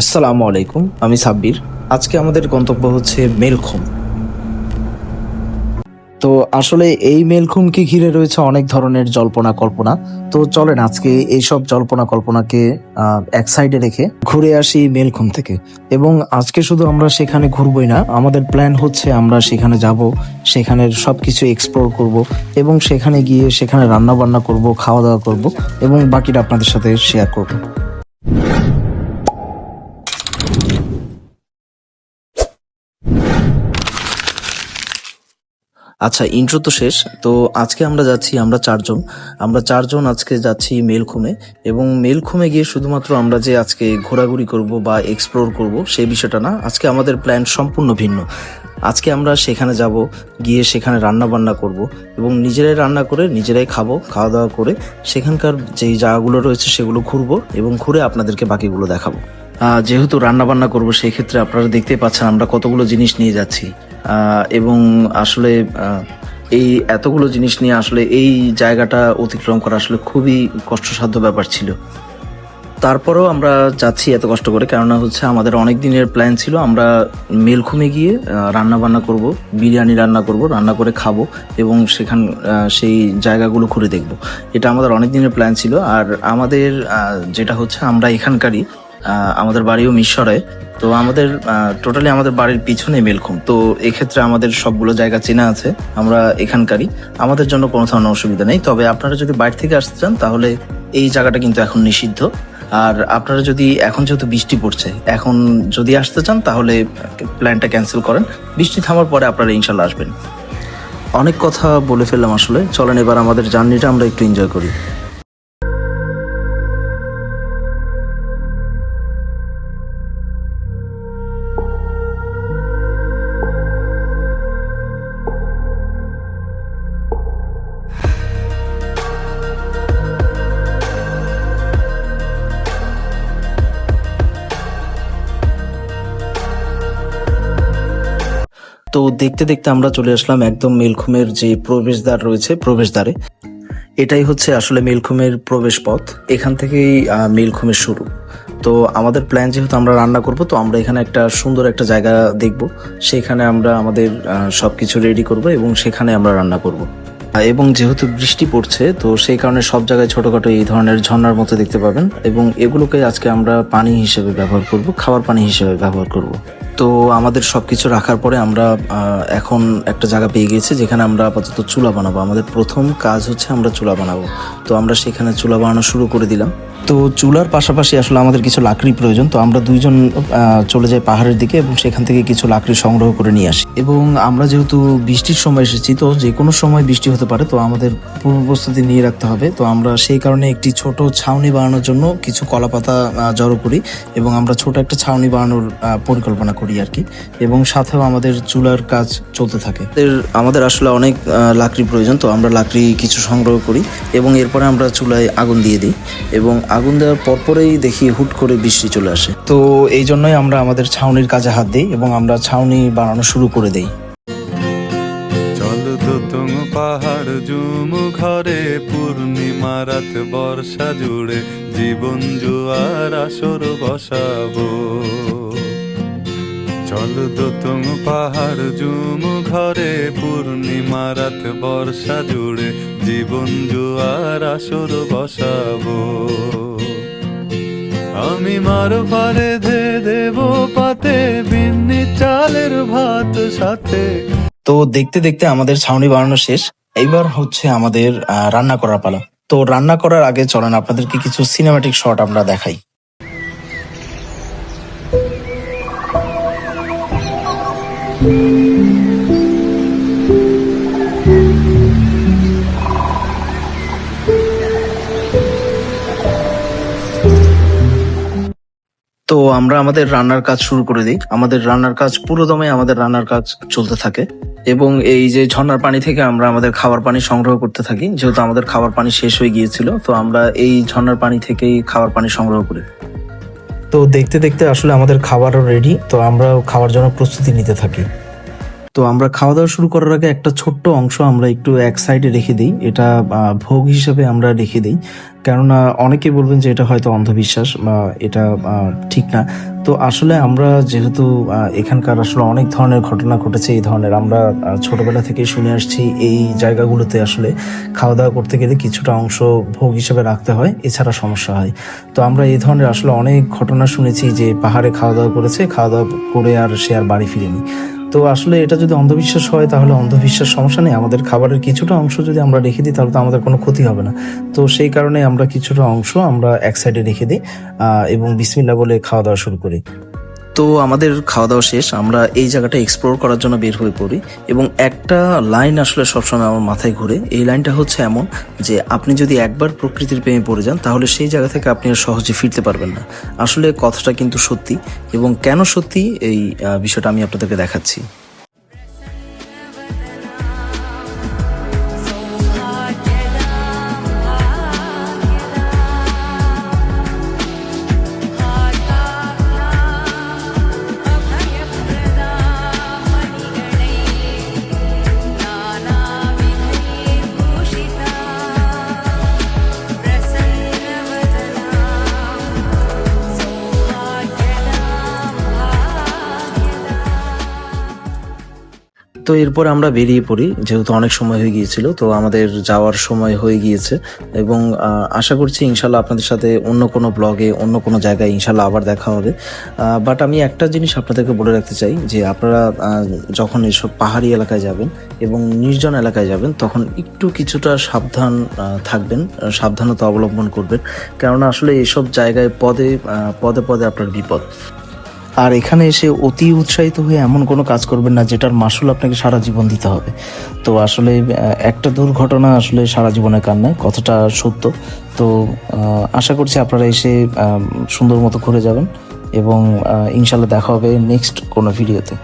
আসসালামু আলাইকুম, আমি সাব্বির। আজকে আমাদের গন্তব্য হচ্ছে মেলখুম। তো আসলে এই মেলখুমকে ঘিরে রয়েছে অনেক ধরনের জল্পনা কল্পনা। তো চলেন আজকে এইসব জল্পনা কল্পনাকে এক সাইডে রেখে ঘুরে আসি মেলখুম থেকে। এবং আজকে শুধু আমরা সেখানে ঘুরবই না, আমাদের প্ল্যান হচ্ছে আমরা সেখানে যাব, সেখানের সবকিছু এক্সপ্লোর করব এবং সেখানে গিয়ে সেখানে রান্না বান্না করব, খাওয়া দাওয়া করব এবং বাকিটা আপনাদের সাথে শেয়ার করব। আচ্ছা, ইন্ট্রো তো শেষ। তো আজকে আমরা চারজন আজকে যাচ্ছি মেলখুমে। এবং মেলখুমে গিয়ে শুধুমাত্র আমরা যে আজকে ঘোরাঘুরি করব বা এক্সপ্লোর করব সেই বিষয়টা না, আজকে আমাদের প্ল্যান সম্পূর্ণ ভিন্ন। আজকে আমরা সেখানে যাব, গিয়ে সেখানে রান্না বান্না করব এবং নিজেরাই রান্না করে নিজেরাই খাবো, খাওয়া দাওয়া করে সেখানকার যেই জায়গাগুলো রয়েছে সেগুলো ঘুরবো এবং ঘুরে আপনাদেরকে বাকিগুলো দেখাবো। যেহেতু রান্না বান্না করবো সেই ক্ষেত্রে আপনারা দেখতেই পাচ্ছেন আমরা কতগুলো জিনিস নিয়ে যাচ্ছি। এবং আসলে এই এতগুলো জিনিস নিয়ে আসলে এই জায়গাটা অতিক্রম করা আসলে খুবই কষ্টসাধ্য ব্যাপার ছিল। তারপরেও আমরা যাচ্ছি এত কষ্ট করে, কেননা হচ্ছে আমাদের অনেক দিনের প্ল্যান ছিল আমরা মেলখুমে গিয়ে রান্না বান্না করব, বিরিয়ানি রান্না করব, রান্না করে খাবো এবং সেই জায়গাগুলো ঘুরে দেখব। এটা আমাদের অনেক দিনের প্ল্যান ছিল। আর আমাদের যেটা হচ্ছে আমরা এখানকারই, আমাদের বাড়িও মিরসরাই। তো আমাদের টোটালি আমাদের বাড়ির পিছনে মেলখুম। তো এক্ষেত্রে আমাদের সবগুলো জায়গা চেনা আছে, আমরা এখানকারই, আমাদের জন্য কোনো ধরনের অসুবিধা নেই। তবে আপনারা যদি বাইরে থেকে আসতে চান তাহলে এই জায়গাটা কিন্তু এখন নিষিদ্ধ। আর আপনারা যদি এখন যেহেতু বৃষ্টি পড়ছে, এখন যদি আসতে চান তাহলে প্ল্যানটা ক্যান্সেল করেন, বৃষ্টি থামার পরে আপনারা ইনশাল্লাহ আসবেন। অনেক কথা বলে ফেললাম আসলে, চলেন এবার আমাদের জার্নিটা আমরা একটু এনজয় করি। তো দেখতে দেখতে আমরা চলে আসলাম একদম মেলখুমের যে প্রবেশদ্বার রয়েছে, প্রবেশদ্বারে। এটাই হচ্ছে আসলে মেলখুমের প্রবেশ পথ, এখান থেকেই মেলখুমের শুরু। তো আমাদের প্ল্যান যেহেতু আমরা রান্না করব, তো আমরা এখানে একটা সুন্দর একটা জায়গা দেখব, সেখানে আমরা আমাদের সবকিছু রেডি করব এবং সেখানে আমরা রান্না করব। এবং যেহেতু বৃষ্টি পড়ছে তো সেই কারণে সব জায়গায় ছোটখাটো এই ধরনের ঝর্ণার মতো দেখতে পাবেন এবং এগুলোকে আজকে আমরা পানি হিসেবে ব্যবহার করব, খাবার পানি হিসেবে ব্যবহার করব। তো আমাদের সবকিছু রাখার পরে আমরা এখন একটা জায়গা পেয়ে গেছি যেখানে আমরা আপাতত চুলা বানাবো। আমাদের প্রথম কাজ হচ্ছে আমরা চুলা বানাবো। তো আমরা সেখানে চুলা বানানো শুরু করে দিলাম। তো চুলার পাশাপাশি আসলে আমাদের কিছু লাকড়ি প্রয়োজন। তো আমরা দুইজন চলে যাই পাহাড়ের দিকে এবং সেখান থেকে কিছু লাকড়ি সংগ্রহ করে নিয়ে আসি। এবং আমরা যেহেতু বৃষ্টির সময় এসেছি, তো যে কোনো সময় বৃষ্টি হতে পারে, তো আমাদের পূর্ব প্রস্তুতি নিয়ে রাখতে হবে। তো আমরা সেই কারণে একটি ছোট ছাউনি বানানোর জন্য কিছু কলাপাতা জড়ো করি এবং আমরা ছোট একটা ছাউনি বানানোর পরিকল্পনা করি আর কি। এবং সাথেও আমাদের চুলার কাজ চলতে থাকে। আমাদের আসলে অনেক লাকড়ি প্রয়োজন, তো আমরা লাকড়ি কিছু সংগ্রহ করি এবং এরপরে আমরা চুলায় আগুন দিয়ে দিই এবং আগুন দেওয়ার পরপরেই দেখি হুট করে বৃষ্টি চলে আসে। তো এই জন্যই আমরা আমাদের ছাউনির কাজে হাত দিই এবং আমরা ছাউনি বানানো শুরু করে দেই। চল দোতং পাহাড় জুম ঘরে পূর্ণিমা রাত বর্ষা জুড়ে জীবন জুয়ার আসর বসাবো। চল দোতং পাহাড় জুম ঘরে পূর্ণিমা রাত বর্ষা জুড়ে জীবন জুয়ার আসর বসাবো। আমি মার ফারে ধে দেব পাতে বিন্নি চালের ভাত সাথে। তো দেখতে দেখতে আমাদের ছাউনি বানানো শেষ, এইবার হচ্ছে আমাদের রান্না করার পালা। তো রান্না করার আগে চলেন আপনাদেরকে কিছু সিনেম্যাটিক শট আমরা দেখাই। তো আমরা আমাদের রান্নার কাজ শুরু করে দিই। আমাদের রান্নার কাজ পুরোদমে আমাদের রান্নার কাজ চলতে থাকে এবং এই যে ঝর্ণার পানি থেকে আমরা আমাদের খাবার পানি সংগ্রহ করতে থাকি। যেহেতু আমাদের খাবার পানি শেষ হয়ে গিয়েছিল, তো আমরা এই ঝর্ণার পানি থেকেই খাবার পানি সংগ্রহ করি। তো দেখতে দেখতে আসলে আমাদের খাবারও রেডি, তো আমরা খাওয়ার জন্য প্রস্তুতি নিতে থাকি। তো আমরা খাওয়া দাওয়া শুরু করার আগে একটা ছোট্ট অংশ আমরা একটু এক সাইডে রেখে দিই, এটা ভোগ হিসেবে আমরা রেখে দিই, কেননা অনেকে বলবেন যে এটা হয়তো অন্ধবিশ্বাস বা এটা ঠিক না। তো আসলে আমরা যেহেতু এখানকার আসলে অনেক ধরনের ঘটনা ঘটেছে এই ধরনের, আমরা ছোটবেলা থেকে শুনে আসছি এই জায়গাগুলোতে আসলে খাওয়া দাওয়া করতে গেলে কিছুটা অংশ ভোগ হিসেবে রাখতে হয়, এছাড়া সমস্যা হয়। তো আমরা এই ধরনের আসলে অনেক ঘটনা শুনেছি যে পাহাড়ে খাওয়া দাওয়া করেছে, খাওয়া দাওয়া করে আর সে আর বাড়ি ফিরেনি। তো আসলে এটা যদি অন্ধবিশ্বাস হয় তাহলে অন্ধবিশ্বাস, সমস্যা নেই, আমাদের খাবারের কিছুটা অংশ যদি আমরা রেখে দিই তাহলে তো আমাদের কোনো ক্ষতি হবে না। তো সেই কারণে আমরা কিছুটা অংশ আমরা এক সাইডে রেখে দিই এবং বিসমিল্লাহ বলে খাওয়া দাওয়া শুরু করি। তো আমাদের খাওয়া দাওয়া শেষ, আমরা এই জায়গাটা এক্সপ্লোর করার জন্য বের হয়ে পড়ি এবং একটা লাইন আসলে সবসময় আমার মাথায় ঘুরে। এই লাইনটা হচ্ছে এমন যে আপনি যদি একবার প্রকৃতির প্রেমে পড়ে যান তাহলে সেই জায়গা থেকে আপনি আর সহজে ফিরতে পারবেন না। আসলে কথাটা কিন্তু সত্যি, এবং কেন সত্যি এই বিষয়টা আমি আপনাদেরকে দেখাচ্ছি। তো এরপর আমরা বেরিয়ে পড়ি, যেহেতু অনেক সময় হয়ে গিয়েছিল, তো আমাদের যাওয়ার সময় হয়ে গিয়েছে এবং আশা করছি ইনশাল্লাহ আপনাদের সাথে অন্য কোনো ব্লগে অন্য কোনো জায়গায় ইনশাল্লাহ আবার দেখা হবে। বাট আমি একটা জিনিস আপনাদেরকে বলে রাখতে চাই যে আপনারা যখন এসব পাহাড়ি এলাকায় যাবেন এবং নির্জন এলাকায় যাবেন তখন একটু কিছুটা সাবধান থাকবেন, সাবধানতা অবলম্বন করবেন, কেননা আসলে এসব জায়গায় পদে পদে আপনার বিপদ। আর এখানে এসে অতি উৎসাহিত হয়ে এমন কোনো কাজ করবেন না যেটার মাসুল আপনাকে সারা জীবন দিতে হবে। তো আসলে একটা দুর্ঘটনা আসলে সারা জীবনের কান্নায়, কথাটা সত্য। তো আশা করছি আপনারা এসে সুন্দর মতো ঘুরে যাবেন এবং ইনশাল্লাহ দেখা হবে নেক্সট কোনো ভিডিওতে।